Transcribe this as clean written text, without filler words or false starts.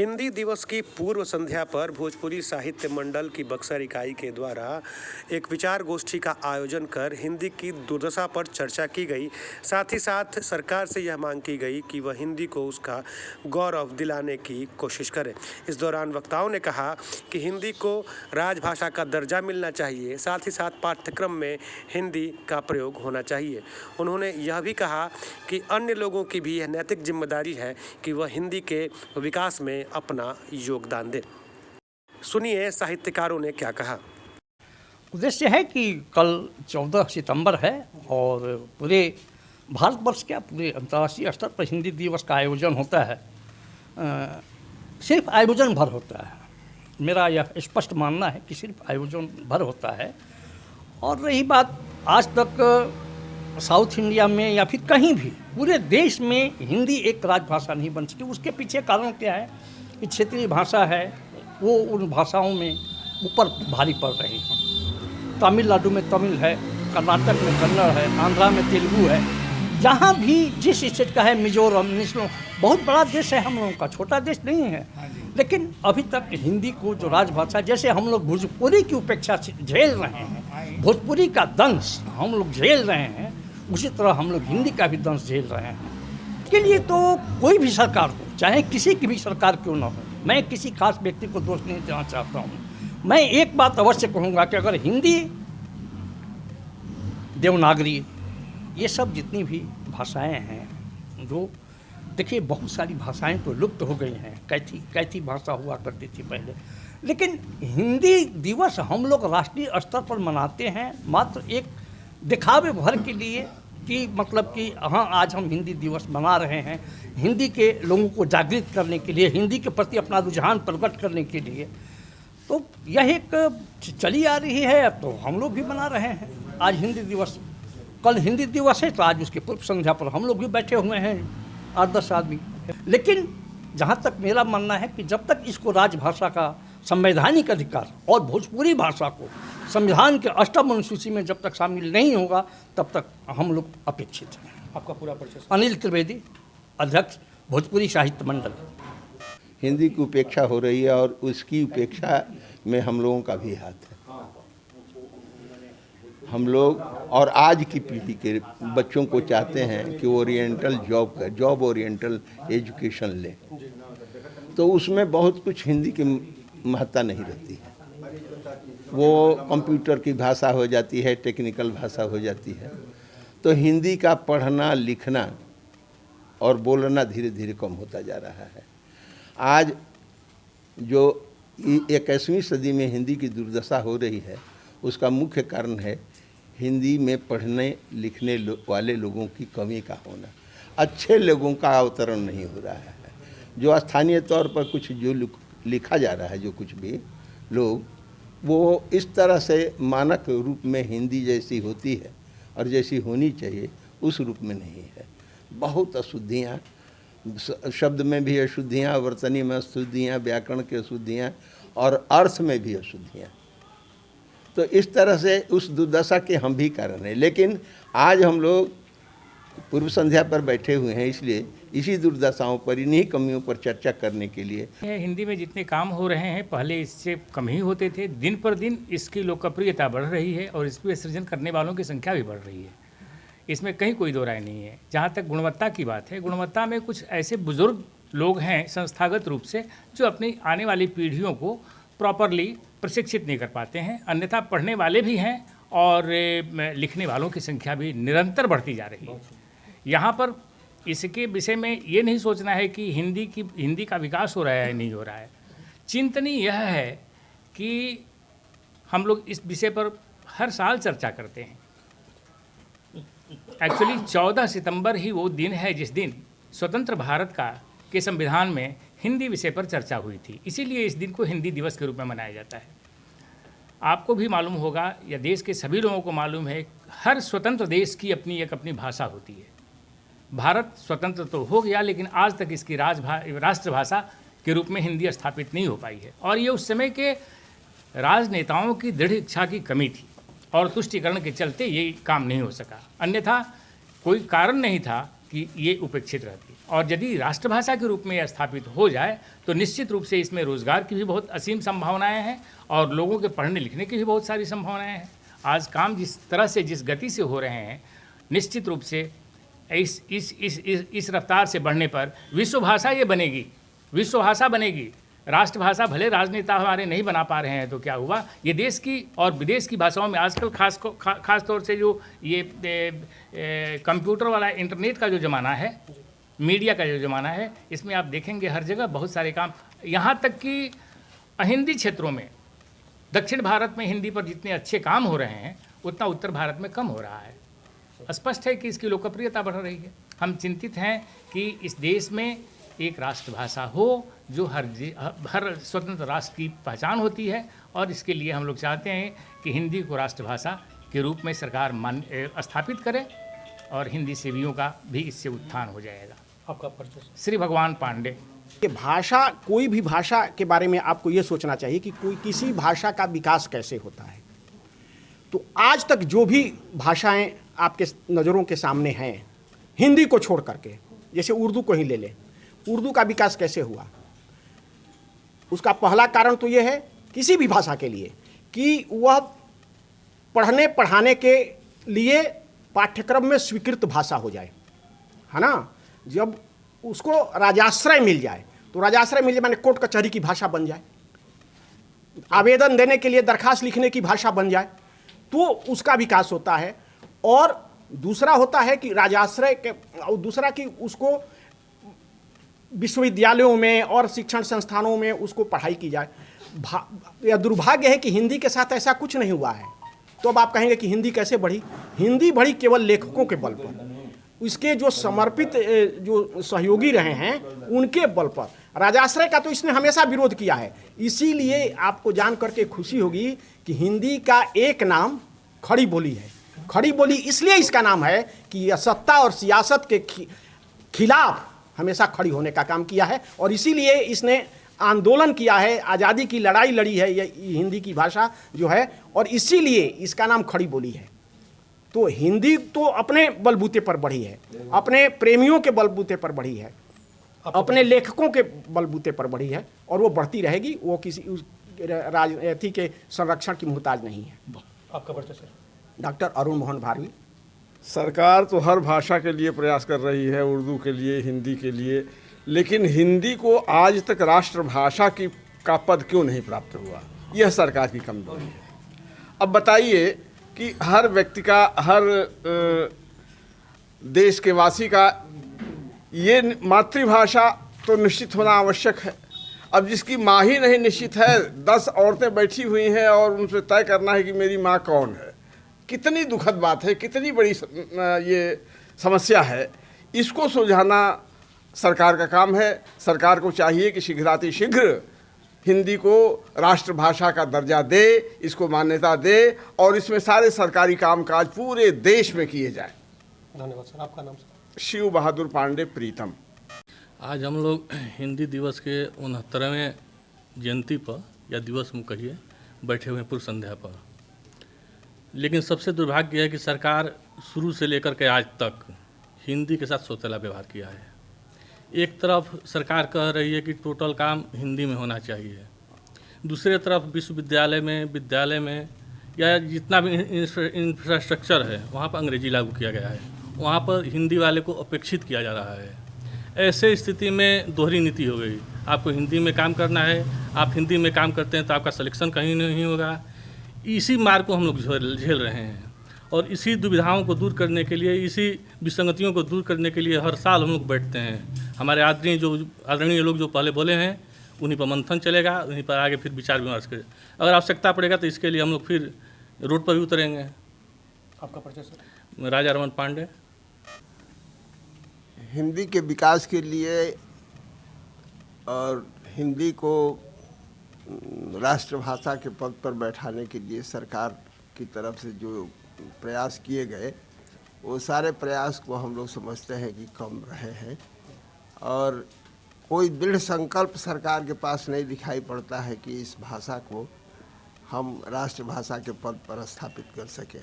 हिंदी दिवस की पूर्व संध्या पर भोजपुरी साहित्य मंडल की बक्सर इकाई के द्वारा एक विचार गोष्ठी का आयोजन कर हिंदी की दुर्दशा पर चर्चा की गई। साथ ही साथ सरकार से यह मांग की गई कि वह हिंदी को उसका गौरव दिलाने की कोशिश करे। इस दौरान वक्ताओं ने कहा कि हिंदी को राजभाषा का दर्जा मिलना चाहिए, साथ ही साथ पाठ्यक्रम में हिंदी का प्रयोग होना चाहिए। उन्होंने यह भी कहा कि अन्य लोगों की भी यह नैतिक जिम्मेदारी है कि वह हिंदी के विकास में अपना योगदान दे। सुनिए साहित्यकारों ने क्या कहा। उद्देश्य है कि कल 14 सितंबर है और पूरे भारतवर्ष क्या पूरे अंतर्राष्ट्रीय स्तर पर हिंदी दिवस का आयोजन होता है। सिर्फ आयोजन भर होता है, मेरा यह स्पष्ट मानना है कि सिर्फ आयोजन भर होता है। और रही बात आज तक साउथ इंडिया में या फिर कहीं भी पूरे देश में हिंदी एक राजभाषा नहीं बन सकी। उसके पीछे कारण क्या है कि क्षेत्रीय भाषा है वो उन भाषाओं में ऊपर भारी पड़ रही हैं। तमिलनाडु में तमिल है, कर्नाटक में कन्नड़ है, आंध्रा में तेलुगु है। जहाँ भी जिस स्टेट का है, मिजोरम, बहुत बड़ा देश है हम लोगों का, छोटा देश नहीं है। लेकिन अभी तक हिंदी को जो राजभाषा, जैसे हम लोग भोजपुरी की उपेक्षा झेल रहे हैं, भोजपुरी का दंश हम लोग झेल रहे हैं, उसी तरह हम लोग हिंदी का भी दंश झेल रहे हैं। इसके लिए तो कोई भी सरकार हो, चाहे किसी की भी सरकार क्यों ना हो, मैं किसी खास व्यक्ति को दोष नहीं देना चाहता हूँ। मैं एक बात अवश्य कहूँगा कि अगर हिंदी, देवनागरी, ये सब जितनी भी भाषाएं हैं, जो देखिए बहुत सारी भाषाएं तो लुप्त हो गई हैं। कैथी भाषा हुआ करती थी पहले, लेकिन हिंदी दिवस हम लोग राष्ट्रीय स्तर पर मनाते हैं मात्र एक दिखावे भर के लिए कि मतलब कि हाँ आज हम हिंदी दिवस मना रहे हैं, हिंदी के लोगों को जागृत करने के लिए, हिंदी के प्रति अपना रुझान प्रकट करने के लिए। तो यह एक चली आ रही है, तो हम लोग भी मना रहे हैं। आज हिंदी दिवस, कल हिंदी दिवस है, तो आज उसके पूर्व संध्या पर हम लोग भी बैठे हुए हैं 8-10 आदमी। लेकिन जहाँ तक मेरा मानना है कि जब तक इसको राजभाषा का संवैधानिक अधिकार और भोजपुरी भाषा को संविधान के अष्टम अनुसूची में जब तक शामिल नहीं होगा, तब तक हम लोग अपेक्षित हैं। आपका पूरा परिचय। अनिल त्रिवेदी, अध्यक्ष भोजपुरी साहित्य मंडल। हिंदी की उपेक्षा हो रही है और उसकी उपेक्षा में हम लोगों का भी हाथ है। हम लोग और आज की पीढ़ी के बच्चों को चाहते हैं कि ओरिएंटल जॉब ओरिएंटल एजुकेशन लें, तो उसमें बहुत कुछ हिंदी की महत्ता नहीं रहती है। वो कंप्यूटर की भाषा हो जाती है, टेक्निकल भाषा हो जाती है। तो हिंदी का पढ़ना, लिखना और बोलना धीरे धीरे कम होता जा रहा है। आज जो 21वीं सदी में हिंदी की दुर्दशा हो रही है, उसका मुख्य कारण है हिंदी में पढ़ने लिखने वाले लोगों की कमी का होना। अच्छे लोगों का अवतरण नहीं हो रहा है। जो स्थानीय तौर पर कुछ जो लिखा जा रहा है, जो कुछ भी लोग, वो इस तरह से मानक रूप में हिंदी जैसी होती है और जैसी होनी चाहिए उस रूप में नहीं है। बहुत अशुद्धियाँ, शब्द में भी अशुद्धियाँ, वर्तनी में अशुद्धियाँ, व्याकरण की अशुद्धियाँ और अर्थ में भी अशुद्धियाँ। तो इस तरह से उस दुर्दशा के हम भी कारण हैं। लेकिन आज हम लोग पूर्व संध्या पर बैठे हुए हैं, इसलिए इसी दुर्दशाओं पर, इन्हीं कमियों पर चर्चा करने के लिए। हिंदी में जितने काम हो रहे हैं पहले इससे कम ही होते थे। दिन पर दिन इसकी लोकप्रियता बढ़ रही है और इस पर सृजन करने वालों की संख्या भी बढ़ रही है। इसमें कहीं कोई दो राय नहीं है। जहाँ तक गुणवत्ता की बात है, गुणवत्ता में कुछ ऐसे बुजुर्ग लोग हैं संस्थागत रूप से जो अपनी आने वाली पीढ़ियों को प्रॉपरली प्रशिक्षित नहीं कर पाते हैं। अन्यथा पढ़ने वाले भी हैं और लिखने वालों की संख्या भी निरंतर बढ़ती जा रही है। यहाँ पर इसके विषय में ये नहीं सोचना है कि हिंदी का विकास हो रहा है या नहीं हो रहा है। चिंतनीय यह है कि हम लोग इस विषय पर हर साल चर्चा करते हैं। एक्चुअली 14 सितंबर ही वो दिन है जिस दिन स्वतंत्र भारत के संविधान में हिंदी विषय पर चर्चा हुई थी। इसीलिए इस दिन को हिंदी दिवस के रूप में मनाया जाता है। आपको भी मालूम होगा या देश के सभी लोगों को मालूम है, हर स्वतंत्र देश की अपनी भाषा होती है। भारत स्वतंत्र तो हो गया, लेकिन आज तक इसकी राष्ट्रभाषा के रूप में हिंदी स्थापित नहीं हो पाई है। और ये उस समय के राजनेताओं की दृढ़ इच्छा की कमी थी और तुष्टिकरण के चलते ये काम नहीं हो सका। अन्यथा कोई कारण नहीं था कि ये उपेक्षित रहती। और यदि राष्ट्रभाषा के रूप में यह स्थापित हो जाए तो निश्चित रूप से इसमें रोजगार की भी बहुत असीम संभावनाएं हैं और लोगों के पढ़ने लिखने की भी बहुत सारी संभावनाएं हैं। आज काम जिस तरह से, जिस गति से हो रहे हैं, निश्चित रूप से इस रफ्तार से बढ़ने पर विश्व भाषा ये बनेगी, विश्व भाषा बनेगी। राष्ट्रभाषा भले राजनेता हमारे नहीं बना पा रहे हैं तो क्या हुआ, ये देश की और विदेश की भाषाओं में आजकल खास तौर से जो ये कंप्यूटर वाला इंटरनेट का जो ज़माना है, मीडिया का जो ज़माना है, इसमें आप देखेंगे हर जगह बहुत सारे काम, यहाँ तक कि हिंदी क्षेत्रों में दक्षिण भारत में हिंदी पर जितने अच्छे काम हो रहे हैं उतना उत्तर भारत में कम हो रहा है। स्पष्ट है कि इसकी लोकप्रियता बढ़ रही है। हम चिंतित हैं कि इस देश में एक राष्ट्रभाषा हो जो हर स्वतंत्र राष्ट्र की पहचान होती है, और इसके लिए हम लोग चाहते हैं कि हिंदी को राष्ट्रभाषा के रूप में सरकार स्थापित करे और हिंदी सेवियों का भी इससे उत्थान हो जाएगा। आपका परिचय? श्री भगवान पांडे। कि भाषा, कोई भी भाषा के बारे में आपको ये सोचना चाहिए कि कोई किसी भाषा का विकास कैसे होता है। तो आज तक जो भी भाषाएं आपके नज़रों के सामने हैं, हिंदी को छोड़ करके, जैसे उर्दू को ही ले लें, उर्दू का विकास कैसे हुआ? उसका पहला कारण तो ये है किसी भी भाषा के लिए कि वह पढ़ने पढ़ाने के लिए पाठ्यक्रम में स्वीकृत भाषा हो जाए, है ना। जब उसको राजाश्रय मिल जाए, तो राजाश्रय मिल जाए माने कोर्ट कचहरी की भाषा बन जाए, आवेदन देने के लिए दरखास्त लिखने की भाषा बन जाए, तो उसका विकास होता है। और दूसरा होता है कि राजाश्रय के, और दूसरा कि उसको विश्वविद्यालयों में और शिक्षण संस्थानों में उसको पढ़ाई की जाए। यह दुर्भाग्य है कि हिंदी के साथ ऐसा कुछ नहीं हुआ है। तो अब आप कहेंगे कि हिंदी कैसे बढ़ी? हिंदी बढ़ी केवल लेखकों के बल पर, इसके जो समर्पित जो सहयोगी रहे हैं उनके बल पर। राजाश्रय का तो इसने हमेशा विरोध किया है। इसीलिए आपको जान करके खुशी होगी कि हिंदी का एक नाम खड़ी बोली है। खड़ी बोली इसलिए इसका नाम है कि यह सत्ता और सियासत के खिलाफ हमेशा खड़ी होने का काम किया है, और इसीलिए इसने आंदोलन किया है, आज़ादी की लड़ाई लड़ी है ये हिंदी की भाषा जो है, और इसीलिए इसका नाम खड़ी बोली है। तो हिंदी तो अपने बलबूते पर बढ़ी है, अपने प्रेमियों के बलबूते पर बढ़ी है, अपने लेखकों के बलबूते पर बढ़ी है, और वो बढ़ती रहेगी। वो किसी राजनीति के संरक्षण की मुहताज नहीं है। आपका परिचय सर? डॉक्टर अरुण मोहन भारवी। सरकार तो हर भाषा के लिए प्रयास कर रही है, उर्दू के लिए, हिंदी के लिए, लेकिन हिंदी को आज तक राष्ट्रभाषा का पद क्यों नहीं प्राप्त हुआ? यह सरकार की कमजोरी है। अब बताइए कि हर व्यक्ति का, हर देश के वासी का ये मातृभाषा तो निश्चित होना आवश्यक है। अब जिसकी माँ ही नहीं निश्चित है, 10 औरतें बैठी हुई हैं और उनसे तय करना है कि मेरी माँ कौन है, कितनी दुखद बात है, कितनी बड़ी ये समस्या है। इसको सुलझाना सरकार का काम है। सरकार को चाहिए कि शीघ्रातिशीघ्र हिंदी को राष्ट्रभाषा का दर्जा दे, इसको मान्यता दे, और इसमें सारे सरकारी कामकाज पूरे देश में किए जाए। धन्यवाद सर। आपका नाम सर? शिव बहादुर पांडे प्रीतम। आज हम लोग हिंदी दिवस के 69वें जयंती पर या दिवस में कहिए बैठे हुए हैं पूर्व संध्या पर। लेकिन सबसे दुर्भाग्य है कि सरकार शुरू से लेकर के आज तक हिंदी के साथ सौतेला व्यवहार किया है। एक तरफ सरकार कह रही है कि टोटल काम हिंदी में होना चाहिए, दूसरे तरफ विश्वविद्यालय में, विद्यालय में या जितना भी इंफ्रास्ट्रक्चर है वहाँ पर अंग्रेजी लागू किया गया है, वहाँ पर हिंदी वाले को अपेक्षित किया जा रहा है। ऐसे स्थिति में दोहरी नीति हो गई। आपको हिंदी में काम करना है, आप हिंदी में काम करते हैं तो आपका सिलेक्शन कहीं नहीं होगा। इसी मार्ग को हम लोग झेल रहे हैं, और इसी दुविधाओं को दूर करने के लिए, इसी विसंगतियों को दूर करने के लिए हर साल हम लोग बैठते हैं। हमारे आदरणीय लोग जो पहले बोले हैं उन्हीं पर मंथन चलेगा, उन्हीं पर आगे फिर विचार विमर्श करें। अगर आवश्यकता पड़ेगा तो इसके लिए हम लोग फिर रोड पर भी उतरेंगे। आपका परिचय सर? राजा रमन पांडे। हिंदी के विकास के लिए और हिंदी को राष्ट्रभाषा के पद पर बैठाने के लिए सरकार की तरफ से जो प्रयास किए गए, वो सारे प्रयास को हम लोग समझते हैं कि कम रहे हैं, और कोई दृढ़ संकल्प सरकार के पास नहीं दिखाई पड़ता है कि इस भाषा को हम राष्ट्रभाषा के पद पर स्थापित कर सकें।